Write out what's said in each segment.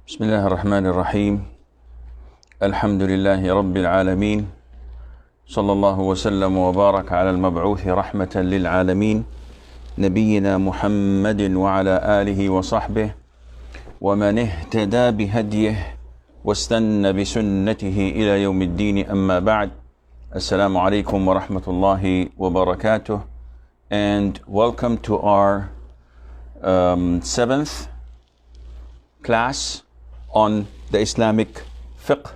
بسم الله الرحمن الرحيم الحمد لله رب العالمين صلى الله وسلم وبارك على المبعوث رحمة للعالمين نبينا محمد وعلى آله وصحبه ومن اهتدى بهديه واستنى بسنته إلى يوم الدين أما بعد السلام عليكم ورحمة الله وبركاته and welcome to our seventh class on the Islamic fiqh,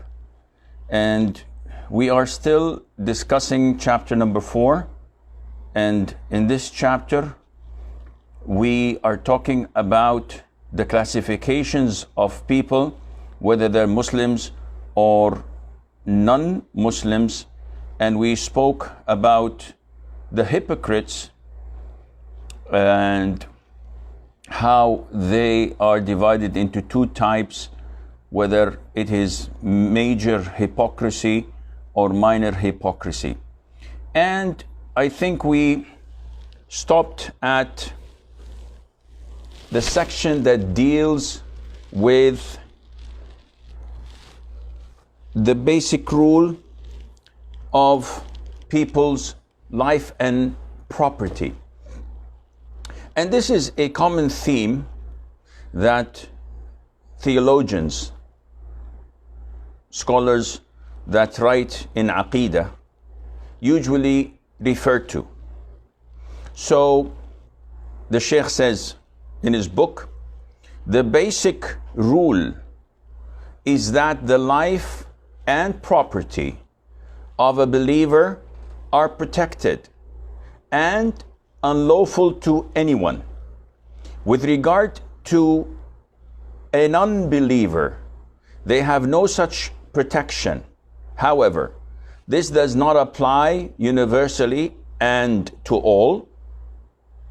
and we are still discussing chapter number 4, and in this chapter we are talking about the classifications of people, whether they're Muslims or non-Muslims, and we spoke about the hypocrites and how they are divided into two types, whether it is major hypocrisy or minor hypocrisy. And I think we stopped at the section that deals with the basic rule of people's life and property. And this is a common theme that theologians, scholars that write in Aqidah usually refer to. So the Shaykh says in his book, the basic rule is that the life and property of a believer are protected and unlawful to anyone. With regard to a non-believer, they have no such protection. However, this does not apply universally and to all.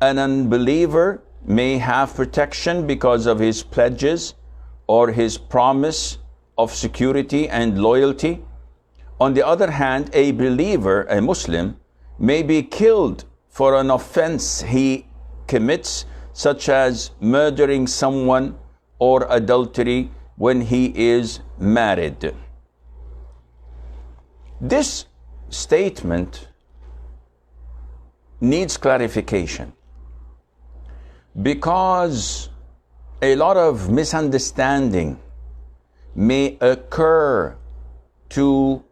An unbeliever may have protection because of his pledges or his promise of security and loyalty. On the other hand, a believer, a Muslim, may be killed for an offense he commits, such as murdering someone or adultery when he is married. This statement needs clarification because a lot of misunderstanding may occur to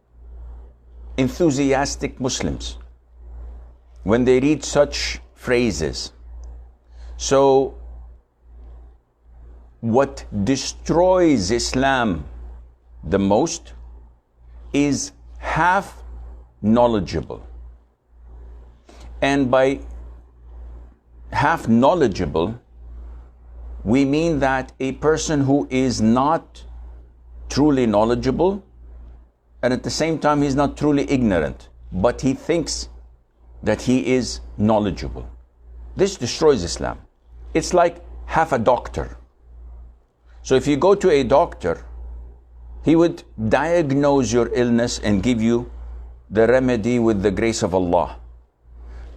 enthusiastic Muslims when they read such phrases. So what destroys Islam the most is half knowledgeable. And by half knowledgeable, we mean that a person who is not truly knowledgeable, and at the same time he's not truly ignorant, but he thinks that he is knowledgeable. This destroys Islam. It's like half a doctor. So if you go to a doctor, he would diagnose your illness and give you the remedy with the grace of Allah.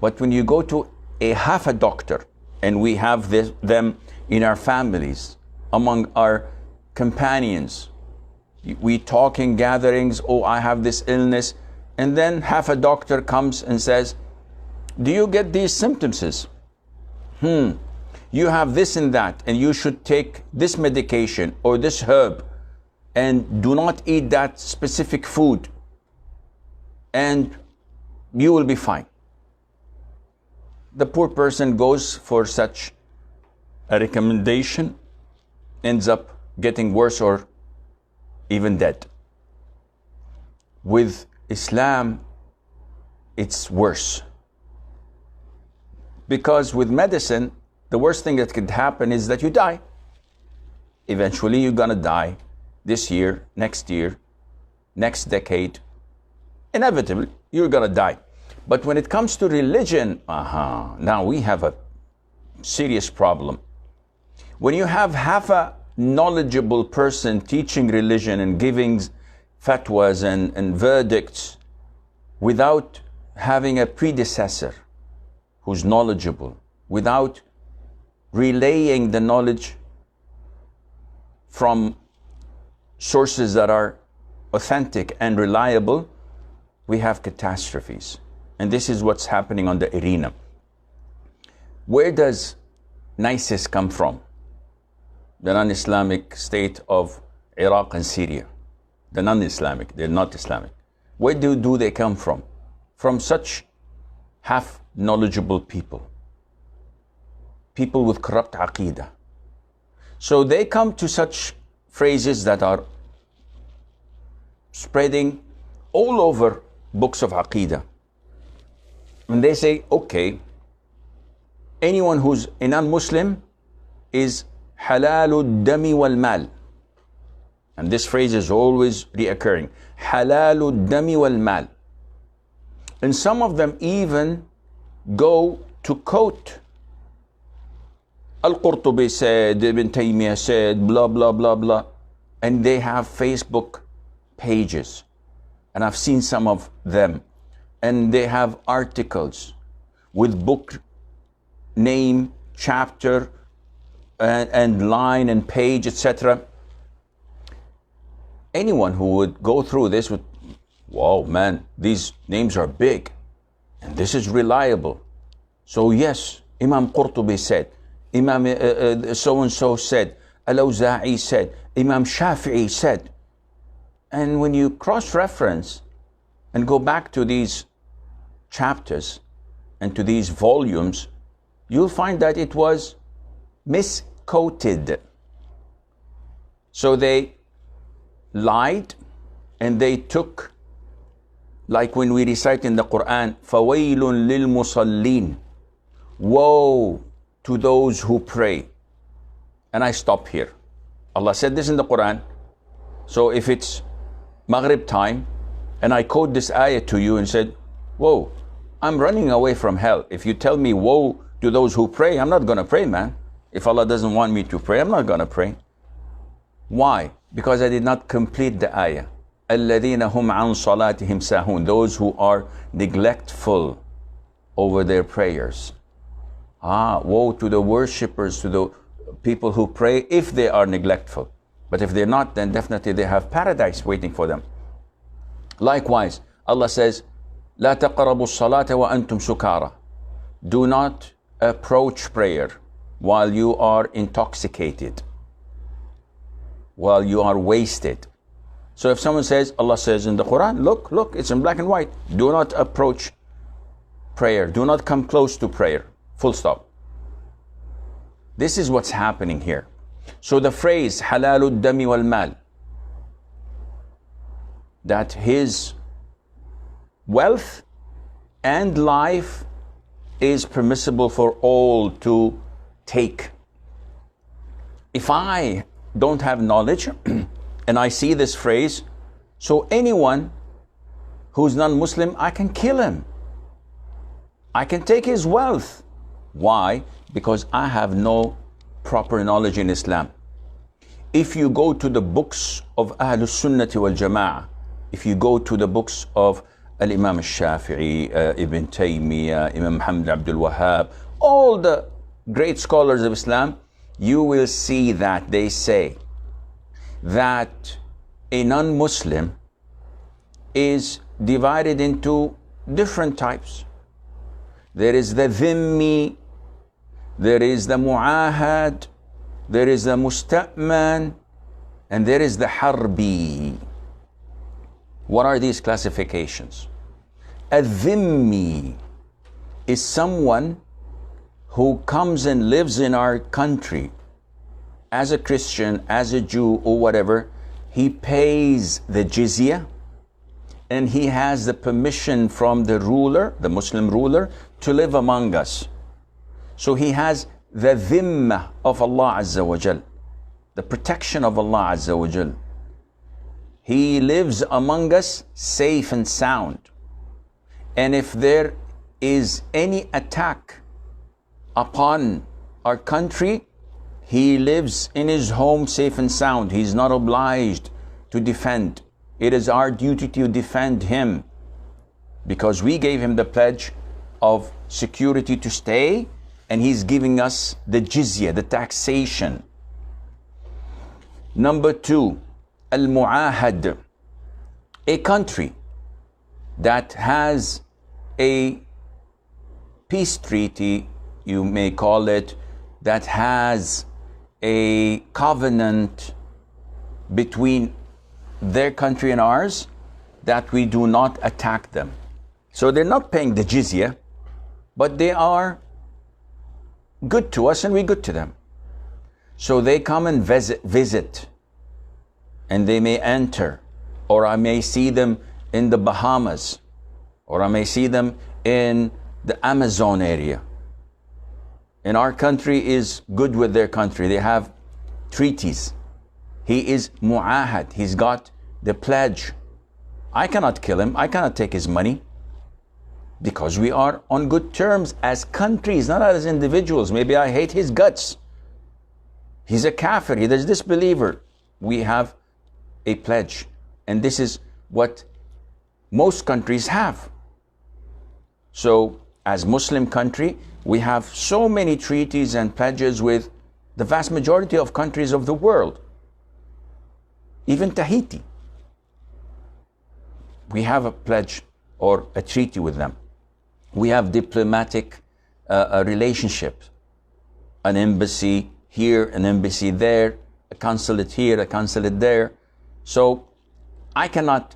But when you go to a half a doctor, and we have them in our families, among our companions, we talk in gatherings, oh, I have this illness, and then half a doctor comes and says, do you get these symptoms? You have this and that, and you should take this medication or this herb, and do not eat that specific food, and you will be fine. The poor person goes for such a recommendation, ends up getting worse or even dead. With Islam, it's worse. Because with medicine, the worst thing that could happen is that you die. Eventually, you're gonna die this year, next decade. Inevitably, you're gonna die. But when it comes to religion, now we have a serious problem. When you have half a knowledgeable person teaching religion and giving fatwas and verdicts without having a predecessor who's knowledgeable, without relaying the knowledge from sources that are authentic and reliable, we have catastrophes. And this is what's happening on the arena. Where does ISIS come from? The non-Islamic state of Iraq and Syria. The non-Islamic, they're not Islamic. Where do they come from? From such half-knowledgeable people. People with corrupt aqeedah. So they come to such phrases that are spreading all over books of aqeedah. And they say, okay, anyone who's a non-Muslim is halalud dami wal mal. And this phrase is always reoccurring. Halalud dami wal mal. And some of them even go to quote Al-Qurtubi said, Ibn Taymiyyah said, blah, blah, blah, blah. And they have Facebook pages. And I've seen some of them. And they have articles with book name, chapter, and line and page, etc. Anyone who would go through this would, wow, man, these names are big. And this is reliable. So yes, Imam Qurtubi said, Imam so-and-so said, Al-Awza'i said, Imam Shafi'i said. And when you cross-reference and go back to these chapters and to these volumes, you'll find that it was misquoted. So they lied and they took, like when we recite in the Quran, فَوَيْلٌ لِلْمُصَلِّينَ, woe to those who pray. And I stop here. Allah said this in the Quran. So if it's Maghrib time and I quote this ayah to you and said, whoa, I'm running away from hell. If you tell me woe to those who pray, I'm not going to pray, man. If Allah doesn't want me to pray, I'm not going to pray. Why? Because I did not complete the ayah. الَّذِينَ هُمْ عَنْ صَلَاتِهِمْ سَاهُونَ, those who are neglectful over their prayers. Woe to the worshippers, to the people who pray if they are neglectful. But if they're not, then definitely they have paradise waiting for them. Likewise, Allah says, لا تقربوا الصلاة وأنتم سكارى. Do not approach prayer while you are intoxicated, while you are wasted. So if someone says, Allah says in the Quran, look, it's in black and white. Do not approach prayer. Do not come close to prayer. Full stop. This is what's happening here. So the phrase halalud dami wal mal, that his wealth and life is permissible for all to take. If I don't have knowledge and I see this phrase, so anyone who's non-Muslim, I can kill him. I can take his wealth. Why? Because I have no proper knowledge in Islam. If you go to the books of Ahlul Sunnati wal Jama'ah, if you go to the books of Al-Imam al-Shafi'i, Ibn Taymiyyah, Imam Muhammad Abdul Wahhab, all the great scholars of Islam, you will see that they say that a non-Muslim is divided into different types. There is the dhimmi, there is the mu'ahad, there is the musta'man, and there is the harbi. What are these classifications? A dhimmi is someone who comes and lives in our country as a Christian, as a Jew, or whatever. He pays the jizya, and he has the permission from the ruler, the Muslim ruler, to live among us. So he has the dhimma of Allah Azza wa Jal, the protection of Allah Azza wa Jal. He lives among us safe and sound. And if there is any attack upon our country, he lives in his home safe and sound. He's not obliged to defend. It is our duty to defend him, because we gave him the pledge of security to stay, and he's giving us the jizya, the taxation. Number two, al-mu'ahad, a country that has a peace treaty, you may call it, that has a covenant between their country and ours, that we do not attack them. So they're not paying the jizya, but they are good to us and we're good to them. So they come and visit, and they may enter, or I may see them in the Bahamas, or I may see them in the Amazon area. And our country is good with their country. They have treaties. He is mu'ahad. He's got the pledge. I cannot kill him. I cannot take his money, because we are on good terms as countries, not as individuals. Maybe I hate his guts. He's a kafir. He's a disbeliever. We have a pledge. And this is what most countries have. So as Muslim country, we have so many treaties and pledges with the vast majority of countries of the world. Even Tahiti. We have a pledge or a treaty with them. We have diplomatic relationships. An embassy here, an embassy there, a consulate here, a consulate there. So I cannot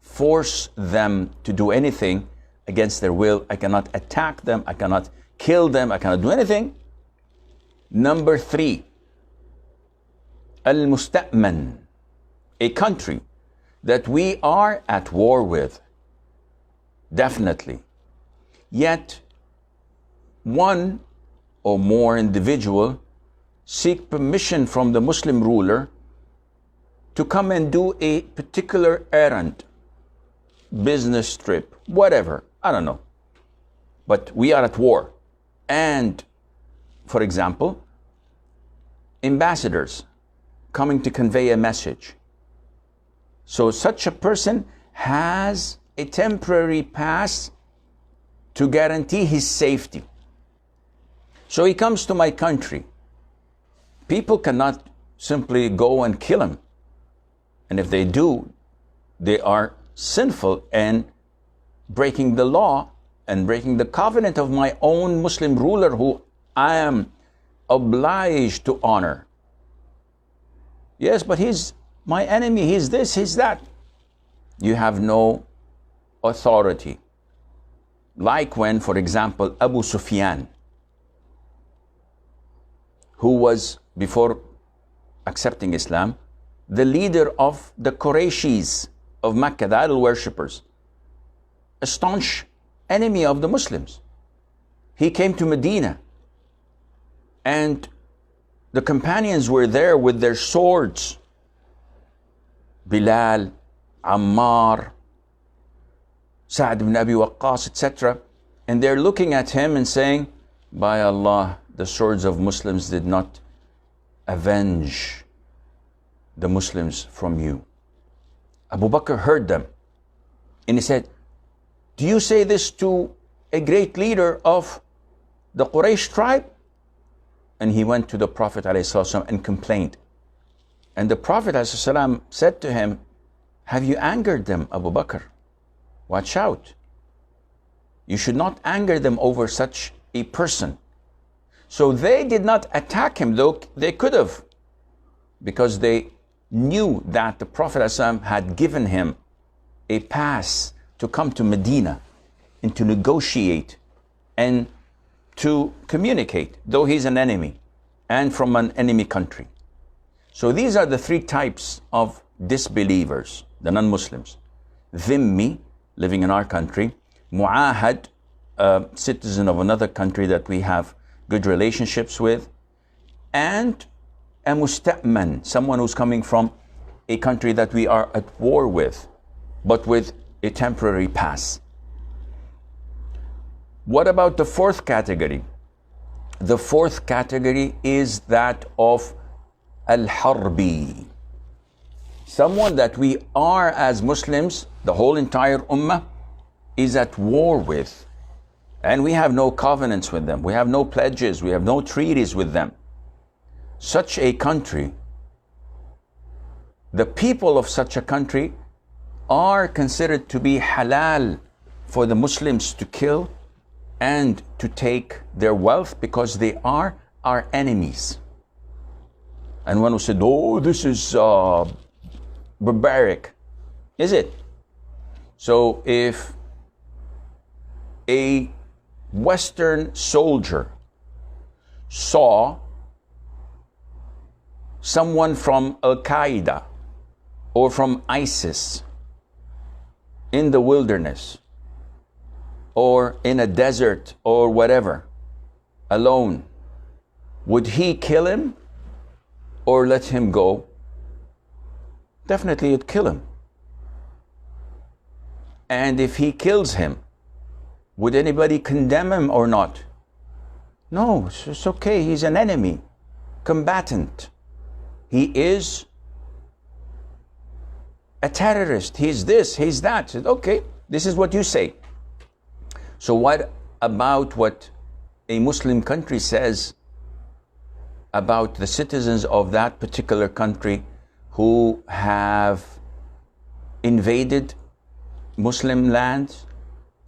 force them to do anything against their will. I cannot attack them. I cannot kill them. I cannot do anything. Number 3, al-musta'man, a country that we are at war with, definitely. Yet one or more individual seek permission from the Muslim ruler to come and do a particular errand, business trip, whatever, I don't know. But we are at war. And, for example, ambassadors coming to convey a message. So such a person has a temporary pass to guarantee his safety. So he comes to my country. People cannot simply go and kill him. And if they do, they are sinful and breaking the law and breaking the covenant of my own Muslim ruler, who I am obliged to honor. Yes, but he's my enemy, he's this, he's that. You have no authority. Like when, for example, Abu Sufyan, who was, before accepting Islam, the leader of the Qurayshis of Mecca, the idol worshippers, a staunch enemy of the Muslims. He came to Medina, and the companions were there with their swords. Bilal, Ammar, Sa'd ibn Abi Waqqas, etc. And they're looking at him and saying, by Allah, the swords of Muslims did not avenge the Muslims from you. Abu Bakr heard them, and he said, do you say this to a great leader of the Quraysh tribe? And he went to the Prophet ﷺ and complained. And the Prophet ﷺ said to him, have you angered them, Abu Bakr? Watch out. You should not anger them over such a person. So they did not attack him, though they could have, because they knew that the Prophet ﷺ had given him a pass to come to Medina and to negotiate and to communicate, though he's an enemy and from an enemy country. So these are the 3 types of disbelievers, the non-Muslims. Dhimmi, living in our country. Mu'ahad, a citizen of another country that we have good relationships with. And a musta'man, someone who's coming from a country that we are at war with, but with a temporary pass. What about the 4th category? The 4th category is that of al-harbi. Someone that we are, as Muslims, the whole entire ummah, is at war with. And we have no covenants with them. We have no pledges. We have no treaties with them. Such a country the people of such a country are considered to be halal for the Muslims to kill and to take their wealth, because they are our enemies. And one who said, oh, this is barbaric. Is it? So if a Western soldier saw someone from Al-Qaeda or from ISIS in the wilderness or in a desert or whatever, alone, would he kill him or let him go? Definitely it'd kill him. And if he kills him, would anybody condemn him or not? No, it's okay. He's an enemy, combatant. He is a terrorist. He's this, he's that. Okay, this is what you say. So what about what a Muslim country says about the citizens of that particular country who have invaded Muslim lands,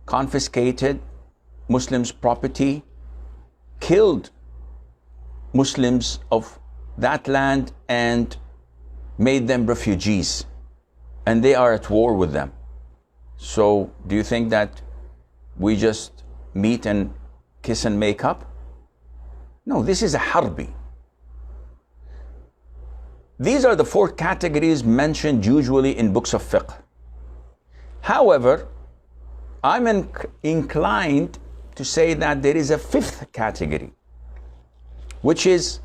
confiscated Muslims' property, killed Muslims of that land and made them refugees, and they are at war with them? So do you think that we just meet and kiss and make up? No, this is a harbi. These are the four categories mentioned usually in books of fiqh. However, I'm inclined to say that there is a fifth category, which is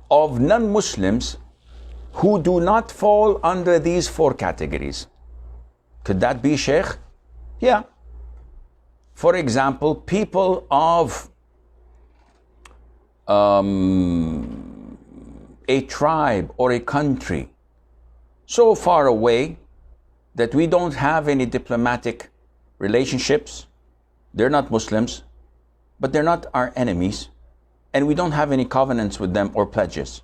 of non-Muslims who do not fall under these four categories. Could that be, Sheikh? Yeah. For example, people of a tribe or a country so far away that we don't have any diplomatic relationships. They're not Muslims, but they're not our enemies, and we don't have any covenants with them or pledges.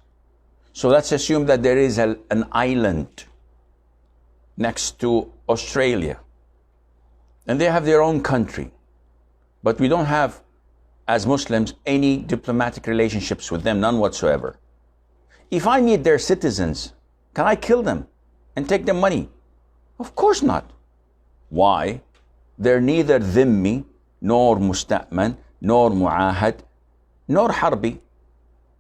So let's assume that there is an island next to Australia, and they have their own country, but we don't have, as Muslims, any diplomatic relationships with them, none whatsoever. If I meet their citizens, can I kill them and take their money? Of course not. Why? They're neither dhimmi, nor musta'man, nor mu'ahad, nor harbi.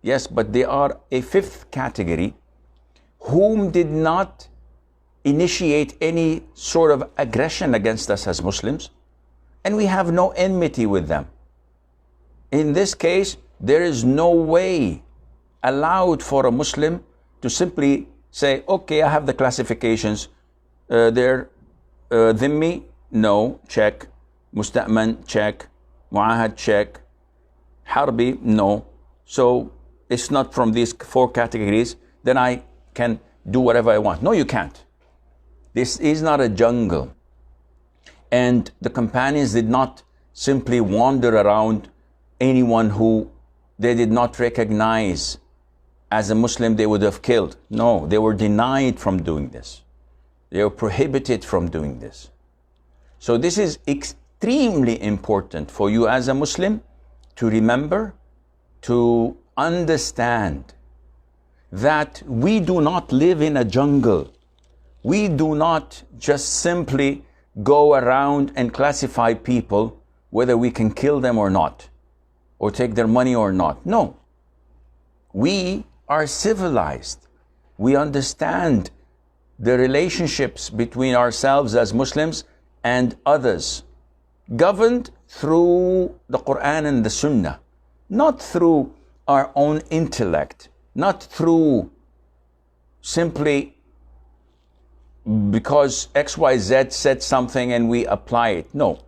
Yes, but they are a fifth category whom did not initiate any sort of aggression against us as Muslims, and we have no enmity with them. In this case, there is no way allowed for a Muslim to simply say, okay, I have the classifications. They're dhimmi, no, check. Musta'man, check. Mu'ahad, check. Harbi, no. So it's not from these four categories, then I can do whatever I want. No, you can't. This is not a jungle. And the companions did not simply wander around anyone who they did not recognize as a Muslim they would have killed. No, they were denied from doing this. They were prohibited from doing this. So this is extremely important for you as a Muslim to remember, to understand that we do not live in a jungle. We do not just simply go around and classify people whether we can kill them or not, or take their money or not. No. We are civilized. We understand the relationships between ourselves as Muslims and others, governed through the Quran and the Sunnah, not through our own intellect, not through simply because XYZ said something and we apply it. No.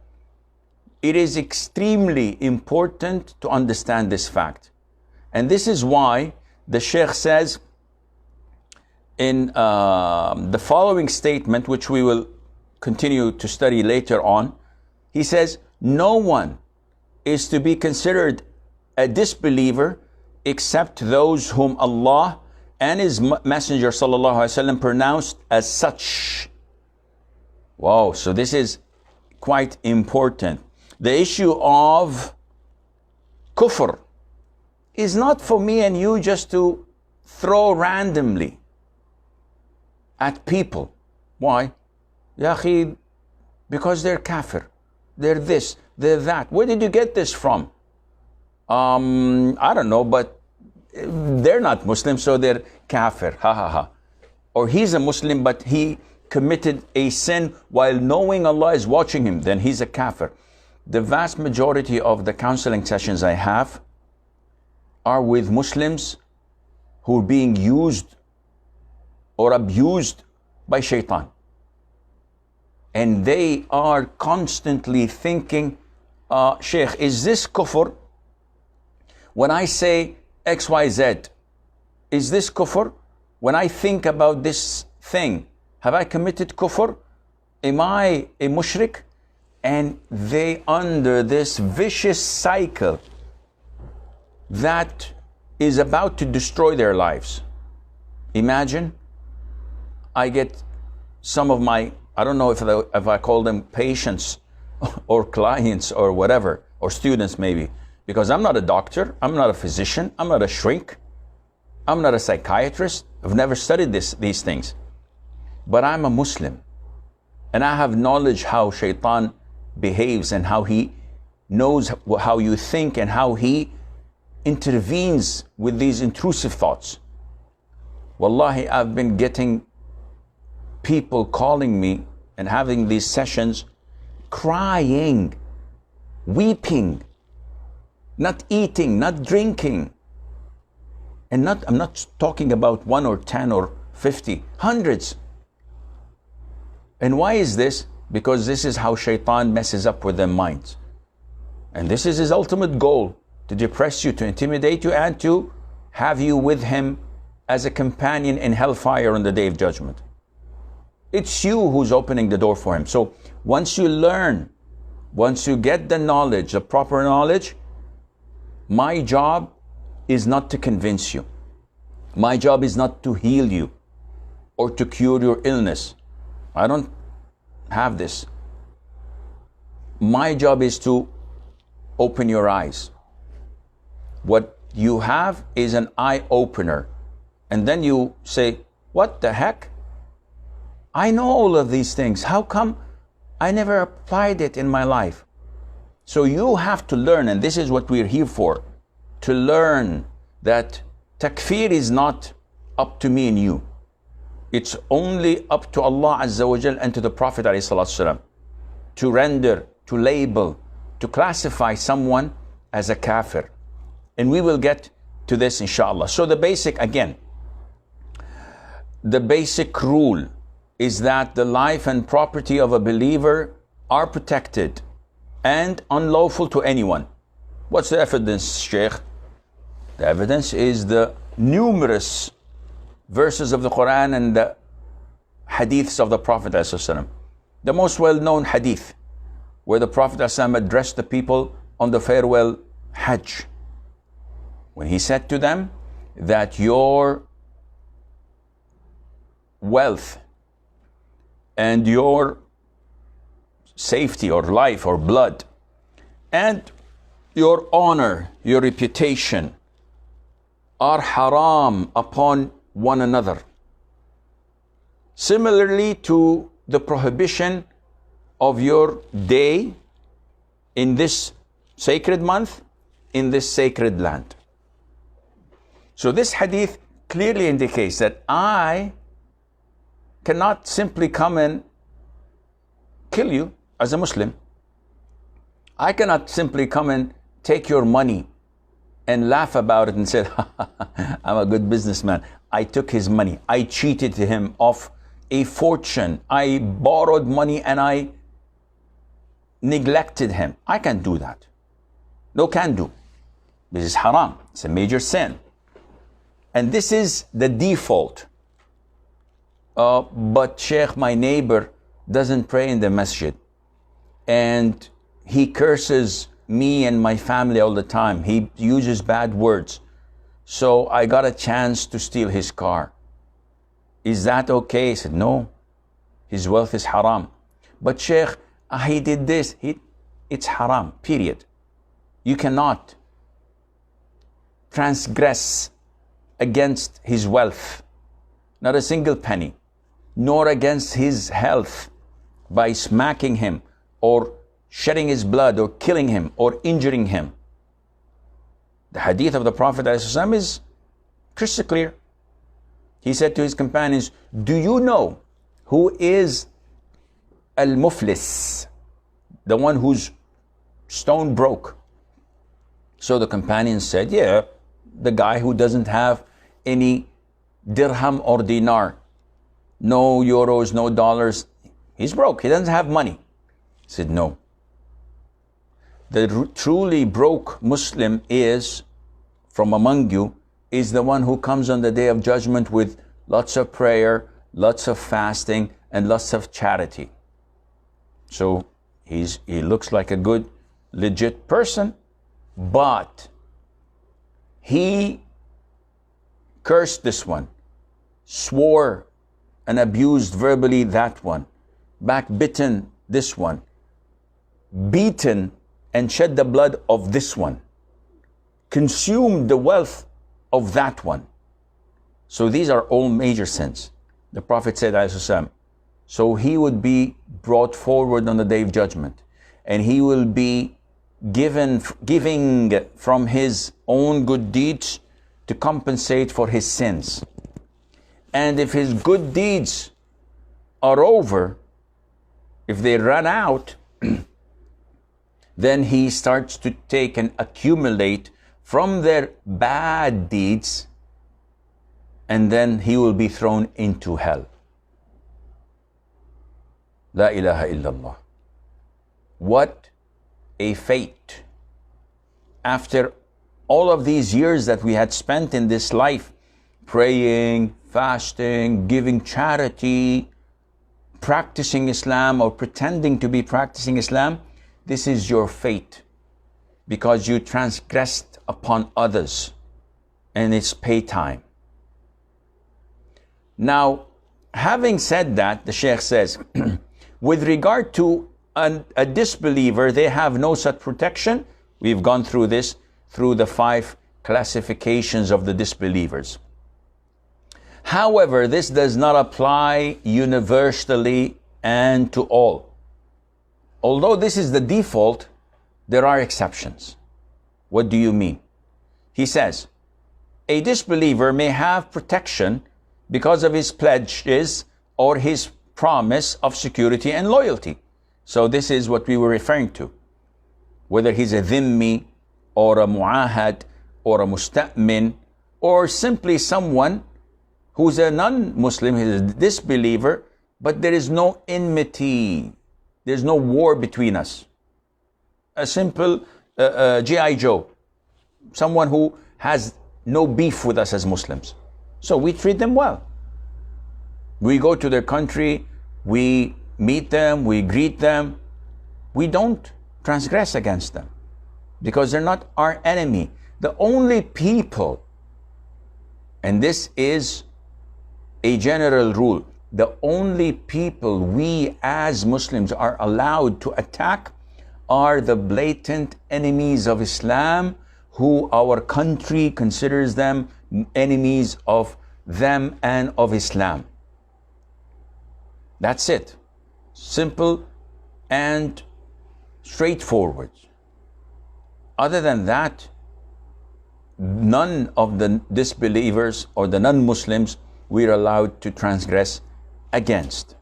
It is extremely important to understand this fact. And this is why the Sheikh says in the following statement, which we will continue to study later on, he says, no one is to be considered a disbeliever except those whom Allah and his messenger sallallahu alaihi wasallam pronounced as such. Wow, so this is quite important. The issue of kufr is not for me and you just to throw randomly at people. Why? Ya akhi, because they're kafir, they're this, they're that. Where did you get this from? I don't know, but they're not Muslim, so they're kafir. Ha ha ha. Or he's a Muslim, but he committed a sin while knowing Allah is watching him, then he's a kafir. The vast majority of the counseling sessions I have are with Muslims who are being used or abused by shaitan. And they are constantly thinking, Sheikh, is this kufr? When I say XYZ, is this kufr? When I think about this thing, have I committed kufr? Am I a mushrik? And they under this vicious cycle that is about to destroy their lives. Imagine, I get some of my, I don't know if I call them patients or clients or whatever, or students maybe, because I'm not a doctor, I'm not a physician, I'm not a shrink, I'm not a psychiatrist, I've never studied these things. But I'm a Muslim, and I have knowledge how shaitan behaves and how he knows how you think and how he intervenes with these intrusive thoughts. Wallahi, I've been getting people calling me and having these sessions, crying, weeping, not eating, not drinking. And I'm not talking about 1 or 10 or 50, hundreds. And why is this? Because this is how shaitan messes up with their minds. And this is his ultimate goal, to depress you, to intimidate you, and to have you with him as a companion in hellfire on the Day of Judgment. It's you who's opening the door for him. So once you learn, once you get the knowledge, the proper knowledge, my job is not to convince you. My job is not to heal you or to cure your illness. I don't have this. My job is to open your eyes. What you have is an eye opener. And then you say, what the heck? I know all of these things. How come I never applied it in my life? So you have to learn, and this is what we're here for, to learn that takfir is not up to me and you. It's only up to Allah Azza wa Jal and to the Prophet ﷺ to render, to label, to classify someone as a kafir. And we will get to this inshallah. So the basic, again, the basic rule is that the life and property of a believer are protected and unlawful to anyone. What's the evidence, Sheikh? The evidence is the numerous verses of the Quran and the hadiths of the Prophet ﷺ. The most well-known hadith, where the Prophet ﷺ addressed the people on the farewell Hajj, when he said to them that your wealth and your safety or life or blood and your honor, your reputation are haram upon one another. Similarly to the prohibition of your day in this sacred month, in this sacred land. So this hadith clearly indicates that I cannot simply come and kill you as a Muslim. I cannot simply come and take your money and laugh about it and say, I'm a good businessman. I took his money. I cheated him of a fortune. I borrowed money and I neglected him. I can't do that. No can do. This is haram. It's a major sin. And this is the default. But Sheikh, my neighbor, doesn't pray in the masjid. And he curses me and my family all the time. He uses bad words. so I got a chance to steal his car. Is that okay? He said, no, his wealth is haram. But Sheikh, he did this. It's haram, period. You cannot transgress against his wealth, not a single penny, nor against his health by smacking him or shedding his blood or killing him or injuring him. The hadith of the Prophet ﷺ is crystal clear. He said to his companions, do you know who is al-muflis, the one whose stone broke? So the companions said, yeah, the guy who doesn't have any dirham or dinar, no euros, no dollars. He's broke, he doesn't have money. He said, no. The truly broke Muslim is, from among you, is the one who comes on the day of judgment with lots of prayer, lots of fasting, and lots of charity. So he looks like a good, legit person, but he cursed this one, swore and abused verbally that one, backbitten this one, beaten and shed the blood of this one, consumed the wealth of that one. So these are all major sins. The Prophet said, so he would be brought forward on the day of judgment, and he will be giving from his own good deeds to compensate for his sins. And if his good deeds are over, if they run out, then he starts to take and accumulate from their bad deeds, and then he will be thrown into hell. La ilaha illallah. What a fate. After all of these years that we had spent in this life, praying, fasting, giving charity, practicing Islam or pretending to be practicing Islam, this is your fate, because you transgressed upon others, and it's pay time. Now, having said that, the Sheikh says, with regard to a disbeliever, they have no such protection. We've gone through this, through the 5 classifications of the disbelievers. However, this does not apply universally and to all. Although this is the default, there are exceptions. What do you mean? He says, a disbeliever may have protection because of his pledges or his promise of security and loyalty. So this is what we were referring to. Whether he's a dhimmi or a mu'ahad or a musta'min, or simply someone who's a non-Muslim, he's a disbeliever, but there is no enmity. There's no war between us. A simple G.I. Joe, someone who has no beef with us as Muslims. So we treat them well. We go to their country, we meet them, we greet them. We don't transgress against them because they're not our enemy. The only people, and this is a general rule, the only people we as Muslims are allowed to attack are the blatant enemies of Islam, who our country considers them enemies of them and of Islam. That's it. Simple and straightforward. Other than that, none of the disbelievers or the non-Muslims we're allowed to transgress against.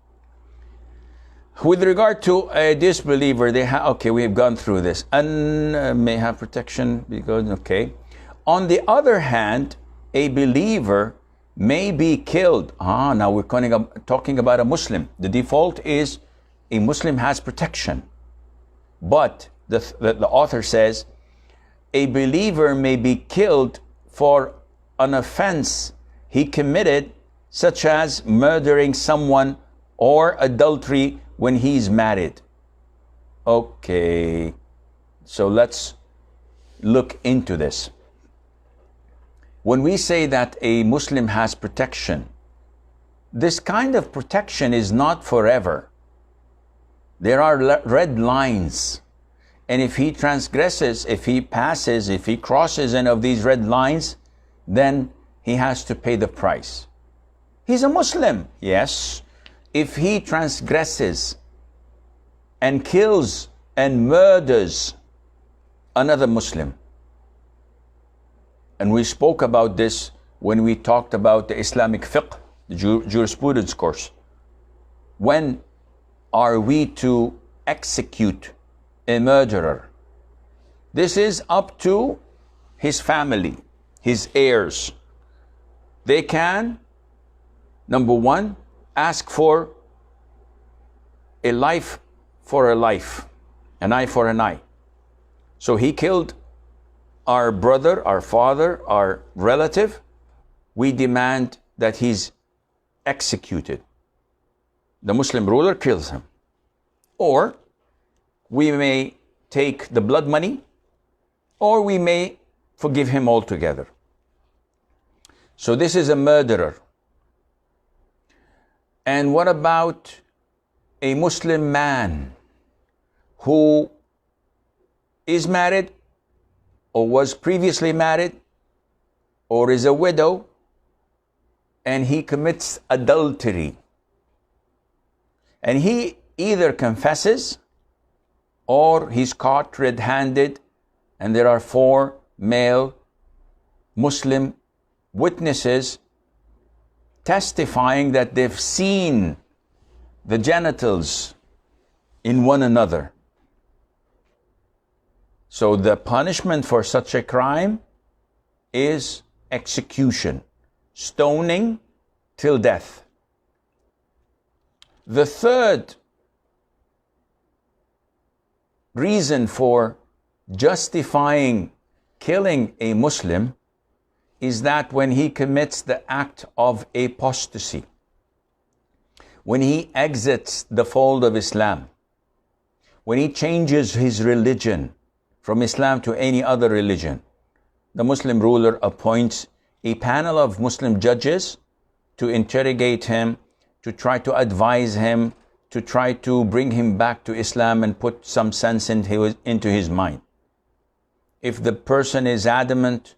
With regard to a disbeliever, they have, okay, we have gone through this, and may have protection because, okay. On the other hand, a believer may be killed. Now we're talking about a Muslim. The default is a Muslim has protection. But the author says, a believer may be killed for an offense he committed, such as murdering someone or adultery when he's married. Okay, so let's look into this. When we say that a Muslim has protection, this kind of protection is not forever. There are red lines. And if he transgresses, if he passes, if he crosses any of these red lines, then he has to pay the price. He's a Muslim, yes. If he transgresses and kills and murders another Muslim, and we spoke about this when we talked about the Islamic fiqh, the jurisprudence course. When are we to execute a murderer? This is up to his family, his heirs. They can, number one, ask for a life for a life, an eye for an eye. So he killed our brother, our father, our relative. We demand that he's executed. The Muslim ruler kills him. Or we may take the blood money, or we may forgive him altogether. So this is a murderer. And what about a Muslim man who is married, or was previously married, or is a widow, and he commits adultery? And he either confesses, or he's caught red-handed, and there are 4 male Muslim witnesses testifying that they've seen the genitals in one another. So the punishment for such a crime is execution, stoning till death. The third reason for justifying killing a Muslim is that when he commits the act of apostasy, when he exits the fold of Islam, when he changes his religion from Islam to any other religion, the Muslim ruler appoints a panel of Muslim judges to interrogate him, to try to advise him, to try to bring him back to Islam and put some sense into his mind. If the person is adamant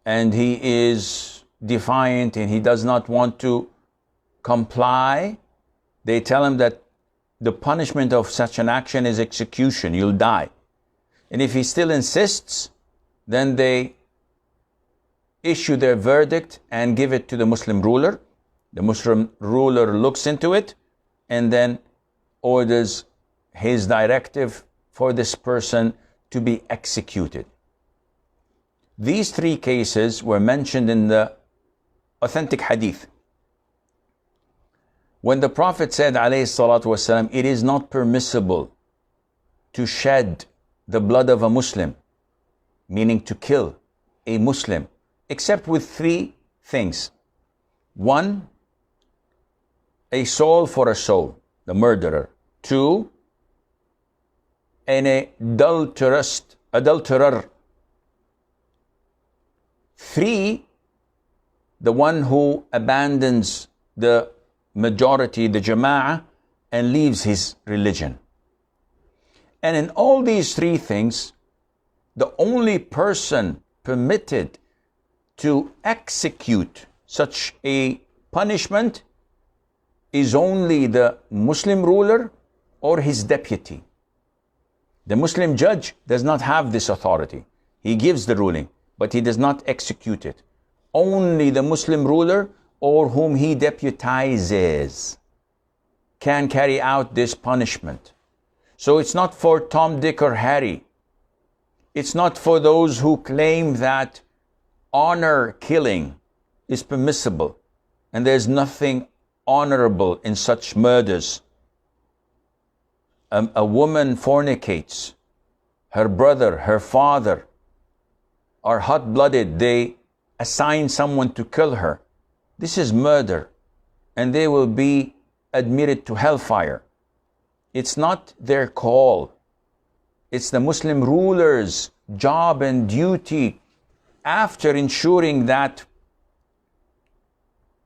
and he is defiant and he does not want to comply, they tell him that the punishment of such an action is execution, you'll die. And if he still insists, then they issue their verdict and give it to the Muslim ruler. The Muslim ruler looks into it and then orders his directive for this person to be executed. These 3 cases were mentioned in the authentic hadith. When the Prophet said, alayhi salatu wasalam, it is not permissible to shed the blood of a Muslim, meaning to kill a Muslim, except with 3 things. 1, a soul for a soul, the murderer. 2, an adulterer. 3, the one who abandons the majority, the jama'ah, and leaves his religion. And in all these 3 things, the only person permitted to execute such a punishment is only the Muslim ruler or his deputy. The Muslim judge does not have this authority. He gives the ruling, but he does not execute it. Only the Muslim ruler or whom he deputizes can carry out this punishment. So it's not for Tom, Dick, or Harry. It's not for those who claim that honor killing is permissible and there's nothing honorable in such murders. A woman fornicates, her brother, her father are hot-blooded, they assign someone to kill her. This is murder, and they will be admitted to hellfire. It's not their call. It's the Muslim ruler's job and duty after ensuring that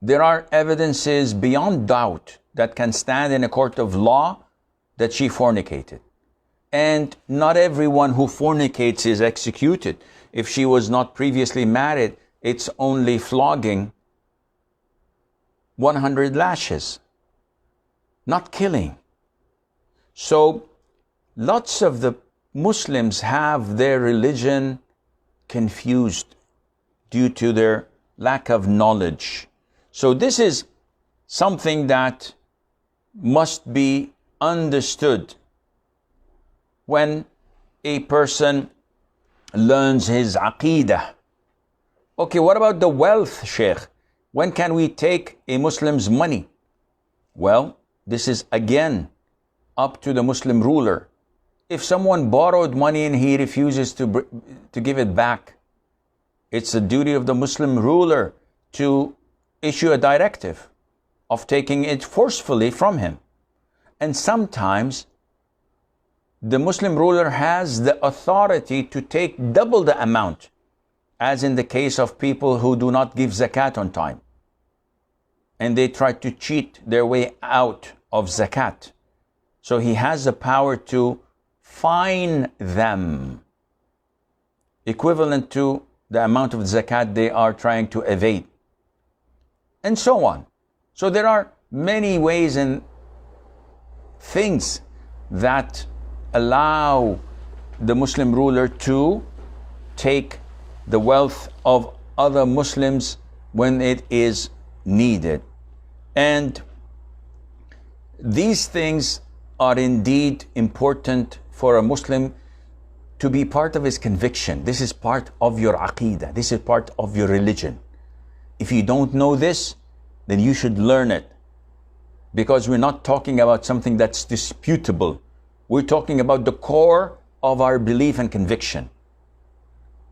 there are evidences beyond doubt that can stand in a court of law that she fornicated. And not everyone who fornicates is executed. If she was not previously married, it's only flogging, 100 lashes, not killing. So lots of the Muslims have their religion confused due to their lack of knowledge. So this is something that must be understood when a person learns his aqeedah. Okay, what about the wealth, Sheikh? When can we take a Muslim's money? Well, this is again up to the Muslim ruler. If someone borrowed money and he refuses to give it back, it's the duty of the Muslim ruler to issue a directive of taking it forcefully from him. And sometimes the Muslim ruler has the authority to take double the amount, as in the case of people who do not give zakat on time and they try to cheat their way out of zakat. So he has the power to fine them, equivalent to the amount of zakat they are trying to evade, and so on. So there are many ways and things that allow the Muslim ruler to take the wealth of other Muslims when it is needed. And these things are indeed important for a Muslim to be part of his conviction. This is part of your aqeedah. This is part of your religion. If you don't know this, then you should learn it. Because we're not talking about something that's disputable. We're talking about the core of our belief and conviction.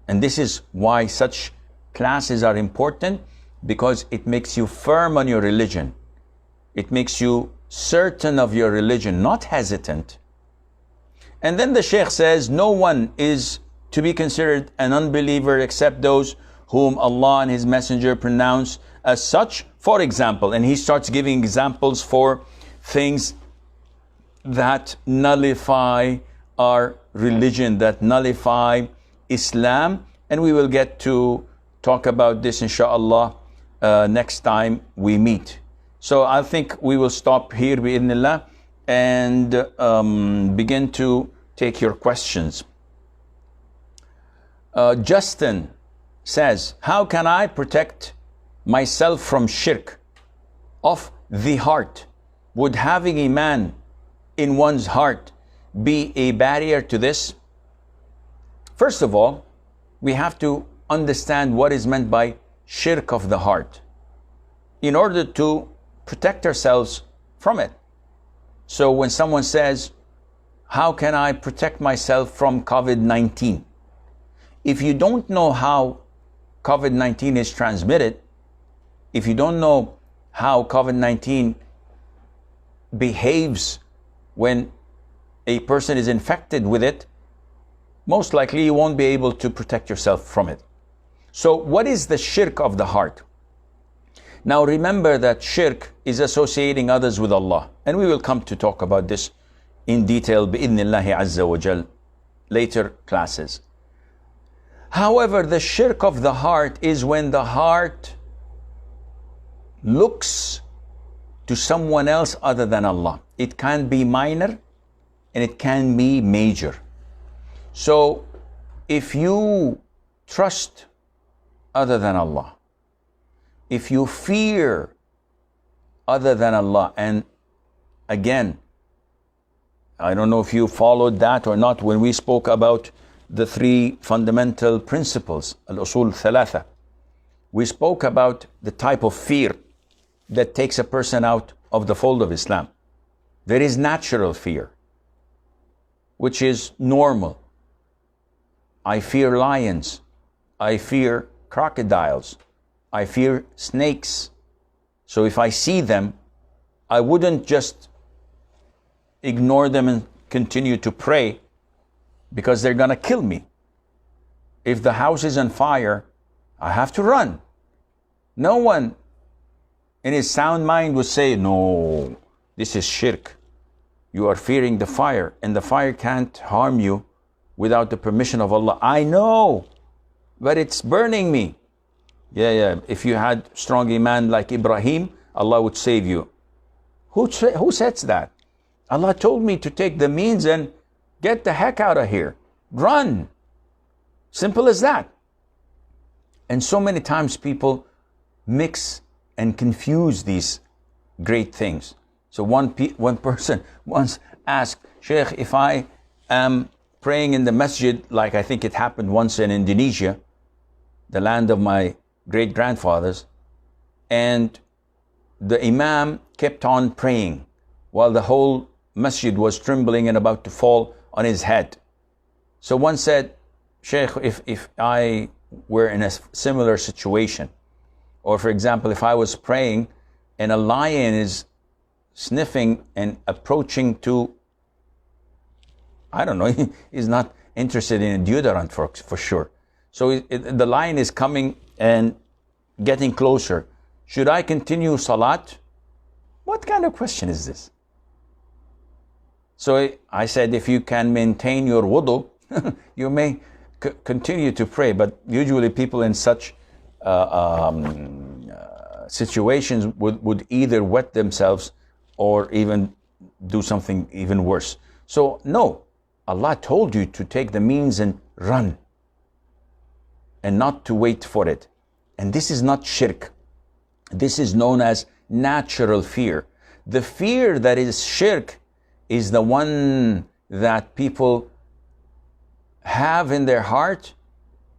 And this is why such classes are important, because it makes you firm on your religion. It makes you certain of your religion, not hesitant. And then the Shaykh says, no one is to be considered an unbeliever except those whom Allah and His Messenger pronounce as such. For example, and he starts giving examples for things that nullify our religion, that nullify Islam. And we will get to talk about this, inshallah, next time we meet. So I think we will stop here, bi'idhnillah, and begin to take your questions. Justin says, how can I protect myself from shirk of the heart? Would having iman in one's heart be a barrier to this? First of all, we have to understand what is meant by shirk of the heart in order to protect ourselves from it. So when someone says, how can I protect myself from COVID-19? If you don't know how COVID-19 is transmitted, if you don't know how COVID-19 behaves when a person is infected with it, most likely you won't be able to protect yourself from it. So what is the shirk of the heart? Now remember that shirk is associating others with Allah. And we will come to talk about this in detail, bi'idhnillahi azza wa jal, later classes. However, the shirk of the heart is when the heart looks to someone else other than Allah. It can be minor and it can be major. So if you trust other than Allah, if you fear other than Allah, and again, I don't know if you followed that or not when we spoke about the three fundamental principles, al-usul thalatha. We spoke about the type of fear that takes a person out of the fold of Islam. There is natural fear, which is normal. I fear lions. I fear crocodiles. I fear snakes. So if I see them, I wouldn't just ignore them and continue to pray because they're going to kill me. If the house is on fire I have to run. No one in his sound mind would say, no, this is shirk. You are fearing the fire, and the fire can't harm you without the permission of Allah. I know, but it's burning me. Yeah. If you had strong iman like Ibrahim, Allah would save you. Who says that? Allah told me to take the means and get the heck out of here. Run. Simple as that. And so many times people mix and confuse these great things. So one person once asked, Sheikh, if I am praying in the masjid, like I think it happened once in Indonesia, the land of my great-grandfathers, and the imam kept on praying while the whole masjid was trembling and about to fall on his head. So one said, Sheikh, if I were in a similar situation, or for example, if I was praying and a lion is sniffing and approaching to, I don't know, he's not interested in a deodorant for sure. So the lion is coming and getting closer. Should I continue salat? What kind of question is this? So I said, if you can maintain your wudu, you may continue to pray. But usually people in such situations would either wet themselves or even do something even worse. So no, Allah told you to take the means and run, and not to wait for it. And this is not shirk. This is known as natural fear. The fear that is shirk is the one that people have in their heart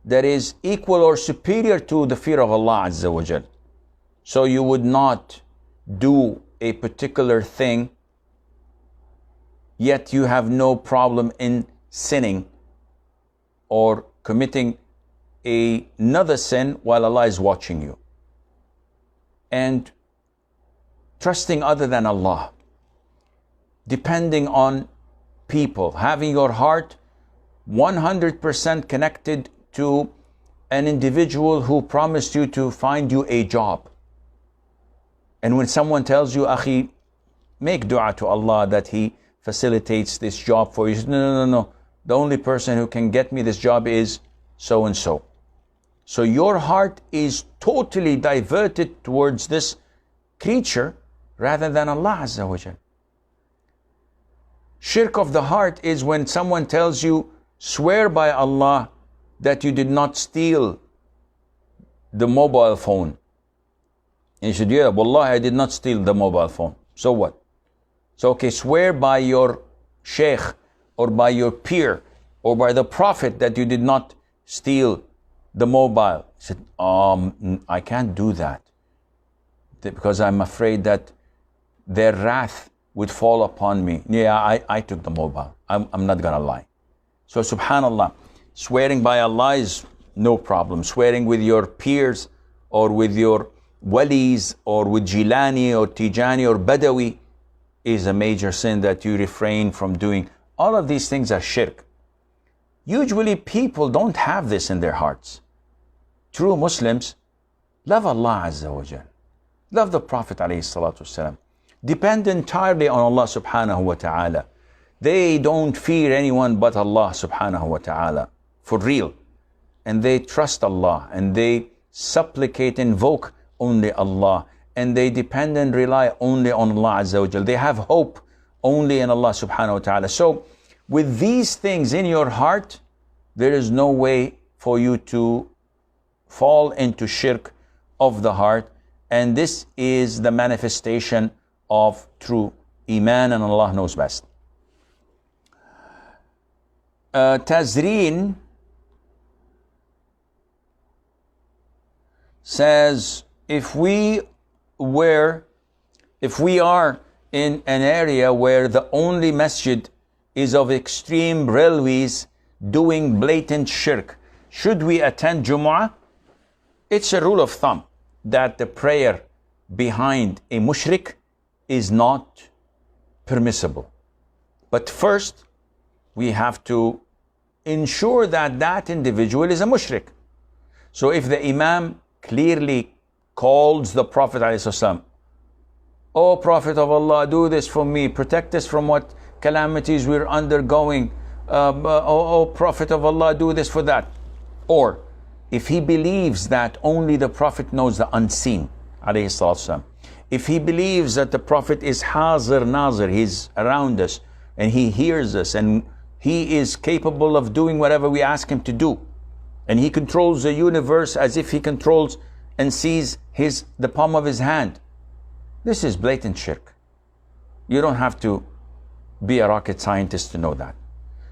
that is equal or superior to the fear of Allah Azza wa Jal. So you would not do a particular thing, yet you have no problem in sinning or committing another sin while Allah is watching you. And trusting other than Allah, depending on people, having your heart 100% connected to an individual who promised you to find you a job. And when someone tells you, Akhi, make dua to Allah that He facilitates this job for you. No. The only person who can get me this job is so and so. So your heart is totally diverted towards this creature rather than Allah Azza wa Jal. Shirk of the heart is when someone tells you, swear by Allah that you did not steal the mobile phone. And you said, yeah, Wallahi, I did not steal the mobile phone. So what? So okay, swear by your sheikh or by your peer or by the Prophet that you did not steal the mobile. He said, I can't do that because I'm afraid that their wrath would fall upon me. Yeah, I took the mobile. I'm not gonna lie. So subhanallah, swearing by Allah is no problem. Swearing with your peers or with your walis or with Jilani or Tijani or Badawi is a major sin that you refrain from doing. All of these things are shirk. Usually people don't have this in their hearts. True Muslims love Allah Azza wa Jal, love the Prophet alayhi salatu wasalam, depend entirely on Allah subhanahu wa ta'ala. They don't fear anyone but Allah subhanahu wa ta'ala, for real. And they trust Allah, and they supplicate, invoke only Allah, and they depend and rely only on Allah Azza wa Jal. They have hope only in Allah subhanahu wa ta'ala. So with these things in your heart, there is no way for you to fall into shirk of the heart. And this is the manifestation of true Iman, and Allah knows best. Tazreen says, if we are in an area where the only masjid is of extreme railways doing blatant shirk, should we attend Jumu'ah? It's a rule of thumb that the prayer behind a mushrik is not permissible. But first, we have to ensure that that individual is a mushrik. So if the Imam clearly calls the Prophet ﷺ, "O Prophet of Allah, do this for me, protect us from what calamities we're undergoing. O Prophet of Allah, do this for that." Or if he believes that only the Prophet knows the unseen, alayhi salatu wasalam, if he believes that the Prophet is hazir nazir, he's around us and he hears us and he is capable of doing whatever we ask him to do, and he controls the universe as if he controls and sees the palm of his hand, this is blatant shirk. You don't have to be a rocket scientist to know that.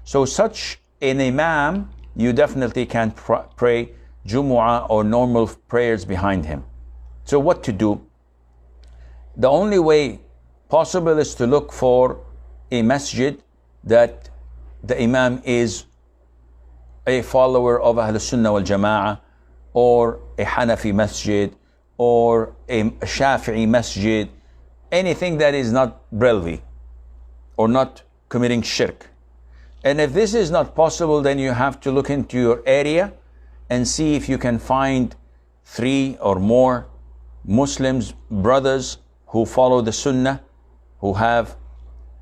So such an Imam, you definitely can't pray Jumu'ah or normal prayers behind him. So what to do? The only way possible is to look for a masjid that the Imam is a follower of Ahl Sunnah wal Jama'ah, or a Hanafi masjid, or a Shafi'i masjid, anything that is not Brelvi or not committing shirk. And if this is not possible, then you have to look into your area and see if you can find 3 or more Muslims, brothers who follow the Sunnah, who have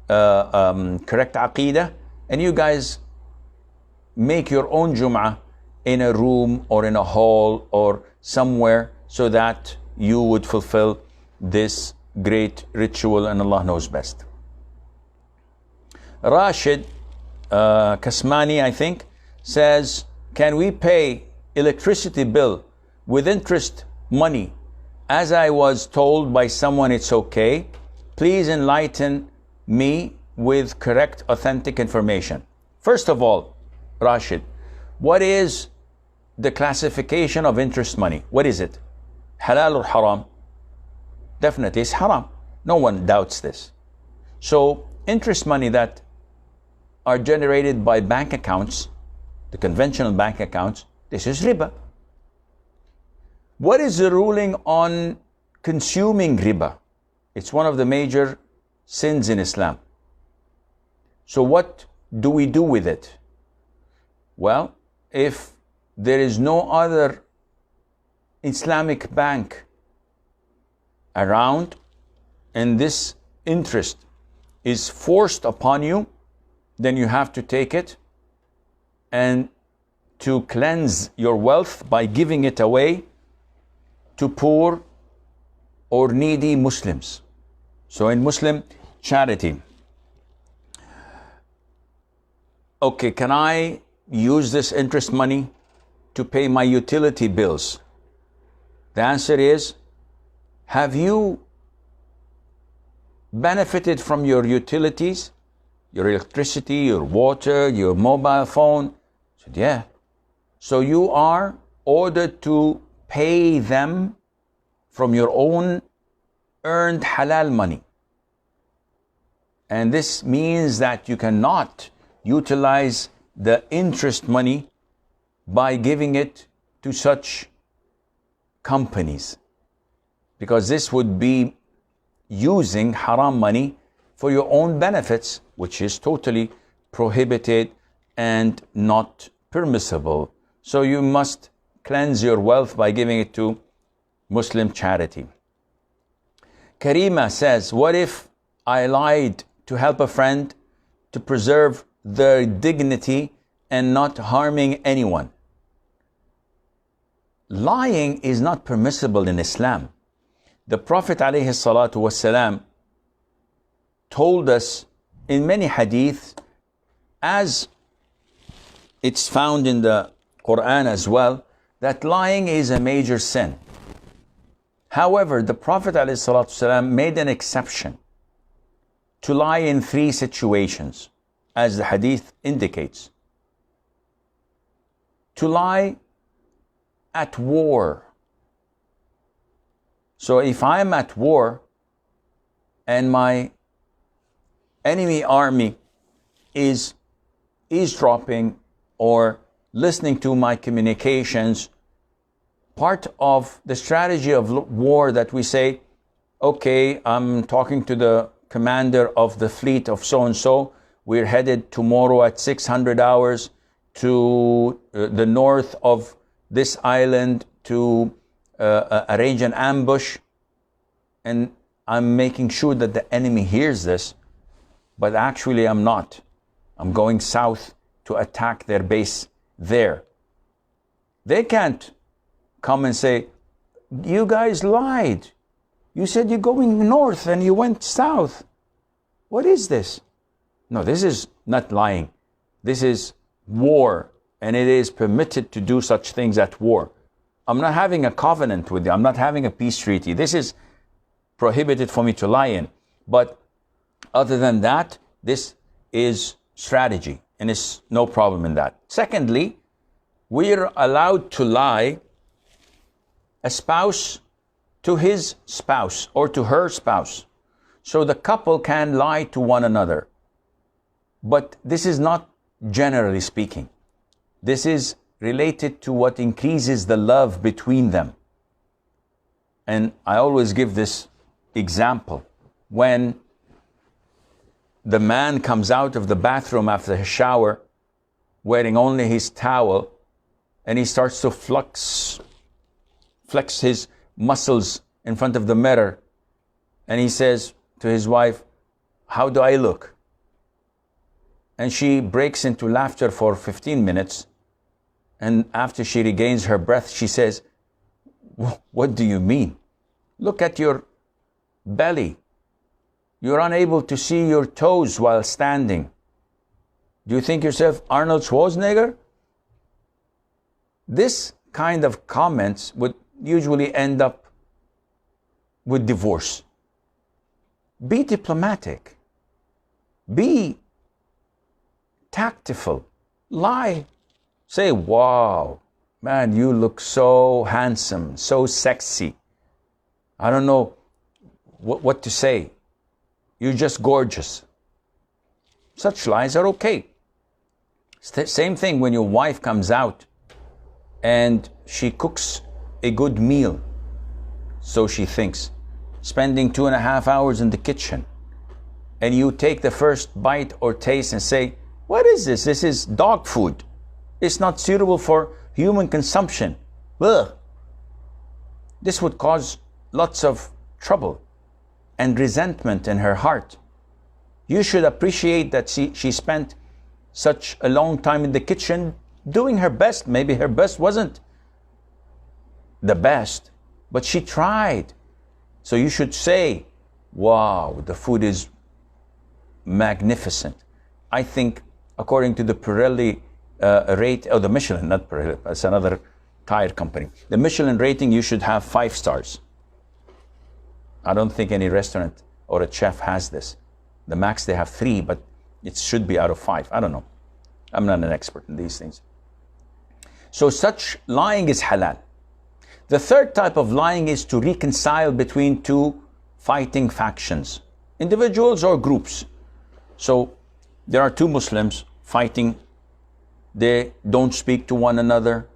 correct Aqeedah, and you guys make your own Jum'ah in a room or in a hall or somewhere, so that you would fulfill this great ritual, and Allah knows best. Rashid Kasmani, I think, says, "Can we pay electricity bill with interest money? As I was told by someone it's okay. Please enlighten me with correct, authentic information." First of all, Rashid, what is the classification of interest money? What is it? Halal or haram? Definitely it's haram. No one doubts this. So interest money that are generated by bank accounts, the conventional bank accounts, this is riba. What is the ruling on consuming riba? It's one of the major sins in Islam. So what do we do with it? Well, if there is no other Islamic bank around and this interest is forced upon you, then you have to take it and to cleanse your wealth by giving it away to poor or needy Muslims. So in Muslim charity. Okay, can I use this interest money to pay my utility bills? The answer is, have you benefited from your utilities, your electricity, your water, your mobile phone? I said, yeah. So you are ordered to pay them from your own earned halal money. And this means that you cannot utilize the interest money by giving it to such companies, because this would be using haram money for your own benefits, which is totally prohibited and not permissible. So you must cleanse your wealth by giving it to Muslim charity. Karima says, what if I lied to help a friend to preserve their dignity and not harming anyone? Lying is not permissible in Islam. The Prophet ﷺ told us in many hadiths, as it's found in the Quran as well, that lying is a major sin. However, the Prophet ﷺ made an exception to lie in 3 situations, as the hadith indicates. To lie at war. So if I'm at war and my enemy army is eavesdropping or listening to my communications, part of the strategy of war that we say, okay, I'm talking to the commander of the fleet of so-and-so, we're headed tomorrow at 600 hours to the north of this island to arrange an ambush, and I'm making sure that the enemy hears this, but actually I'm not. I'm going south to attack their base there. They can't come and say, you guys lied. You said you're going north and you went south. What is this? No, this is not lying. This is war, and it is permitted to do such things at war. I'm not having a covenant with you. I'm not having a peace treaty. This is prohibited for me to lie in. But other than that, this is strategy, and it's no problem in that. Secondly, we're allowed to lie, a spouse to his spouse or to her spouse. So the couple can lie to one another. But this is not generally speaking. This is related to what increases the love between them. And I always give this example. When the man comes out of the bathroom after his shower, wearing only his towel, and he starts to flex his muscles in front of the mirror, and he says to his wife, how do I look? And she breaks into laughter for 15 minutes, and after she regains her breath, she says, what do you mean? Look at your belly. You're unable to see your toes while standing. Do you think yourself Arnold Schwarzenegger? This kind of comments would usually end up with divorce. Be diplomatic. Be tactful. Lie. Say, wow, man, you look so handsome, so sexy. I don't know what to say. You're just gorgeous. Such lies are okay. Same thing when your wife comes out and she cooks a good meal, so she thinks, spending 2.5 hours in the kitchen, and you take the first bite or taste and say, what is this? This is dog food. It's not suitable for human consumption. Ugh. This would cause lots of trouble and resentment in her heart. You should appreciate that she spent such a long time in the kitchen doing her best. Maybe her best wasn't the best, but she tried. So you should say, wow, the food is magnificent. I think according to the Pirelli rate, the Michelin, not Pirelli, it's another tire company. The Michelin rating, you should have 5 stars. I don't think any restaurant or a chef has this. The max they have 3, but it should be out of 5. I don't know. I'm not an expert in these things. So such lying is halal. The third type of lying is to reconcile between two fighting factions, individuals or groups. So there are two Muslims fighting. They don't speak to one another,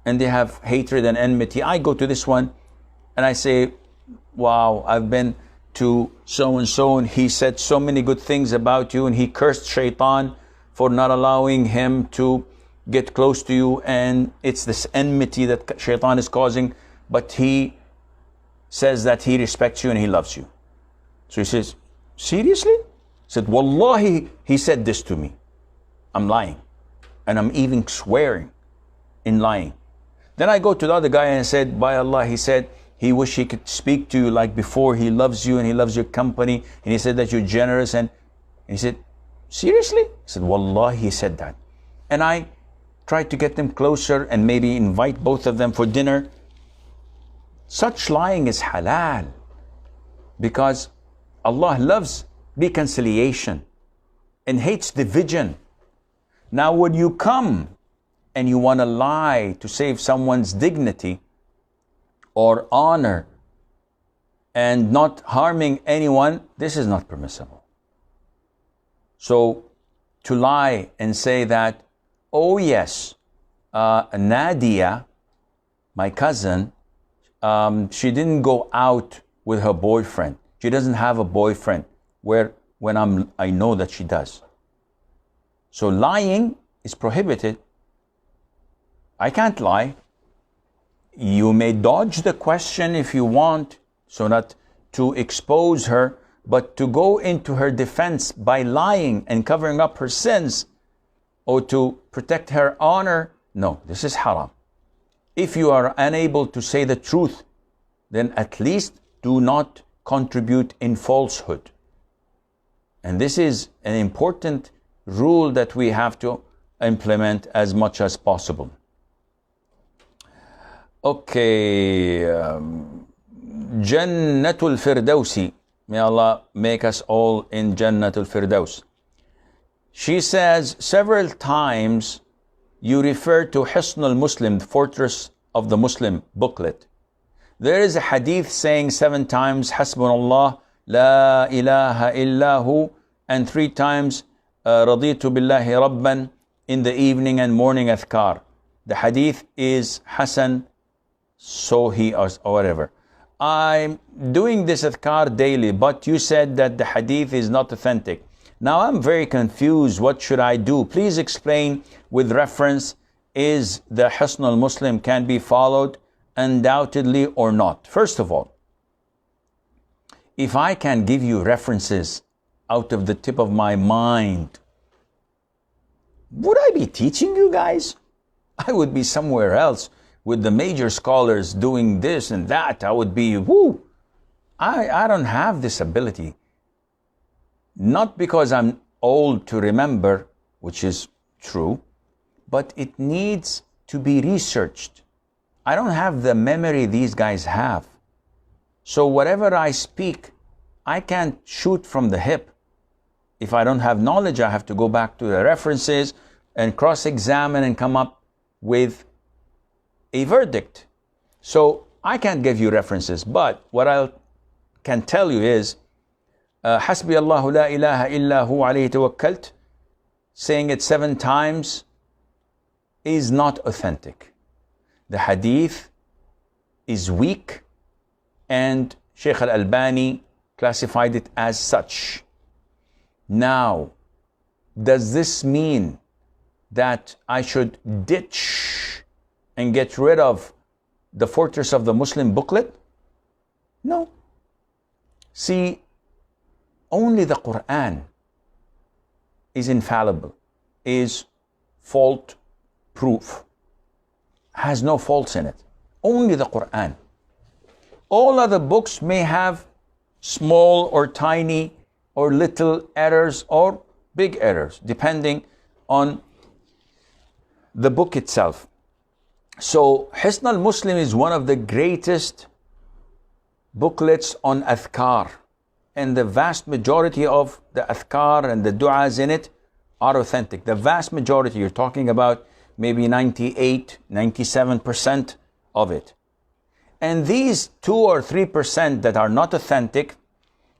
and they have hatred and enmity. I go to this one and I say, wow, I've been to so-and-so, and he said so many good things about you, and he cursed Shaitan for not allowing him to get close to you, and it's this enmity that Shaitan is causing, but he says that he respects you and he loves you. So he says, seriously? He said, Wallahi, he said this to me. I'm lying. And I'm even swearing in lying. Then I go to the other guy and I said, by Allah, he said, he wish he could speak to you like before. He loves you and he loves your company. And he said that you're generous. And he said, seriously? He said, Wallahi, he said that. And I tried to get them closer and maybe invite both of them for dinner. Such lying is halal because Allah loves reconciliation and hates division. Now when you come and you want to lie to save someone's dignity or honor and not harming anyone, this is not permissible. So to lie and say that, oh yes, Nadia, my cousin, she didn't go out with her boyfriend. She doesn't have a boyfriend, when I know that she does. So lying is prohibited. I can't lie. You may dodge the question if you want, so not to expose her, but to go into her defense by lying and covering up her sins, or to protect her honor, no, this is haram. If you are unable to say the truth, then at least do not contribute in falsehood. And this is an important rule that we have to implement as much as possible. Okay, Jannatul Firdausi. May Allah make us all in Jannatul Firdaus. She says, several times you refer to Hisnul Muslim, the fortress of the Muslim booklet. There is a hadith saying 7 times, Hasbunallah, La ilaha illahu, and 3 times, Raditu billahi rabban, in the evening and morning adhkar. The hadith is Hasan, Sohi, or whatever. I'm doing this adhkar daily, but you said that the hadith is not authentic. Now I'm very confused. What should I do? Please explain with reference. Is the Hisnul Muslim can be followed undoubtedly or not? First of all, if I can give you references out of the tip of my mind, would I be teaching you guys? I would be somewhere else with the major scholars doing this and that. I would be, whoo. I don't have this ability. Not because I'm old to remember, which is true, but it needs to be researched. I don't have the memory these guys have. So whatever I speak, I can't shoot from the hip. If I don't have knowledge, I have to go back to the references and cross-examine and come up with a verdict. So I can't give you references, but what I can tell you is, Hasbi Allahu la ilaha illa hu alayhi tawakkalt, saying it 7 times is not authentic. The hadith is weak, and Shaykh al-Albani classified it as such. Now, does this mean that I should ditch and get rid of the fortress of the Muslim booklet? No. See, only the Quran is infallible, is fault proof, has no faults in it. Only the Quran. All other books may have small or tiny or little errors or big errors, depending on the book itself. So Hisnul Muslim is one of the greatest booklets on adhkar, and the vast majority of the adhkar and the du'as in it are authentic. The vast majority, you're talking about maybe 98, 97% of it. And these 2 or 3% that are not authentic,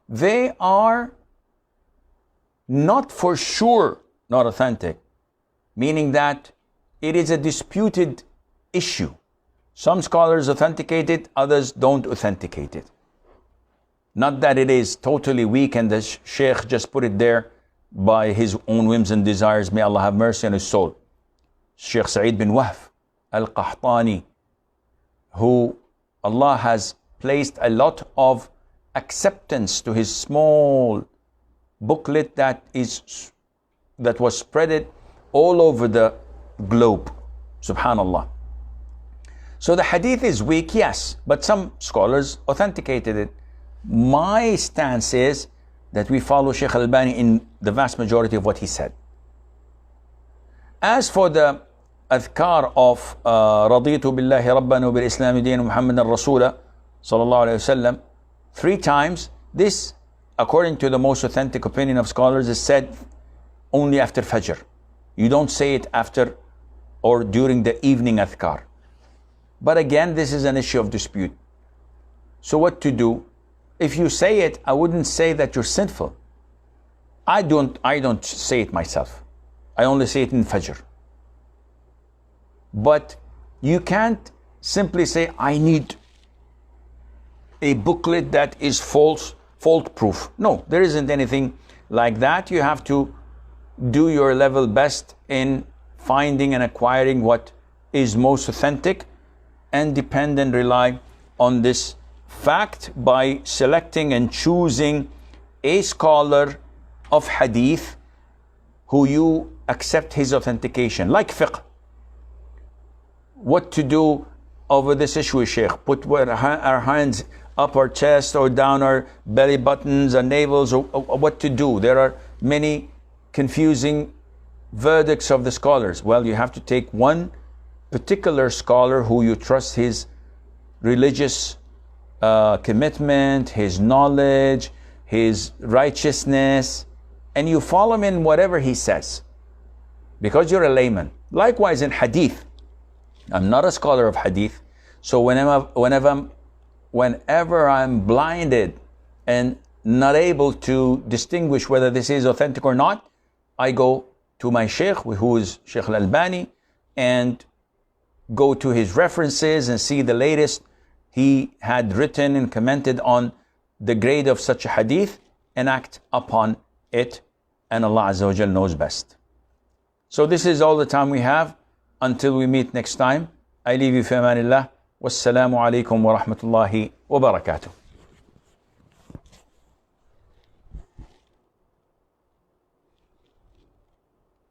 they are not for sure not authentic, meaning that it is a disputed issue. Some scholars authenticate it, others don't authenticate it. Not that it is totally weak and the Sheikh just put it there by his own whims and desires. May Allah have mercy on his soul. Sheikh Sa'id bin Wahf al-Qahtani, who Allah has placed a lot of acceptance to his small booklet that was spreaded all over the globe. Subhanallah. So the hadith is weak, yes, but some scholars authenticated it. My stance is that we follow Shaykh al-Albani in the vast majority of what he said. As for the adhkar of Raditu billahi rabban wa bil islami deen Muhammadan Rasula sallallahu alayhi wasallam 3 times, this, according to the most authentic opinion of scholars, is said only after Fajr. You don't say it after or during the evening adhkar. But again, this is an issue of dispute. So what to do? If you say it, I wouldn't say that you're sinful. I don't say it myself. I only say it in Fajr. But you can't simply say, I need a booklet that is fault proof. No, there isn't anything like that. You have to do your level best in finding and acquiring what is most authentic, and depend and rely on this fact by selecting and choosing a scholar of hadith who you accept his authentication, like fiqh. What to do over this issue, Sheikh? Put our hands up our chest or down our belly buttons, our navels, or what to do? There are many confusing verdicts of the scholars. Well, you have to take one particular scholar who you trust his religious commitment, his knowledge, his righteousness, and you follow him in whatever he says, because you're a layman. Likewise in hadith, I'm not a scholar of hadith, so whenever I'm blinded and not able to distinguish whether this is authentic or not, I go to my sheikh, who is Sheikh Al-Albani, and go to his references and see the latest he had written and commented on the grade of such a hadith, and act upon it, and Allah Azza wa Jal knows best. So this is all the time we have. Until we meet next time, I leave you fi amanillah. Wassalamu alaikum wa rahmatullahi wa barakatuh.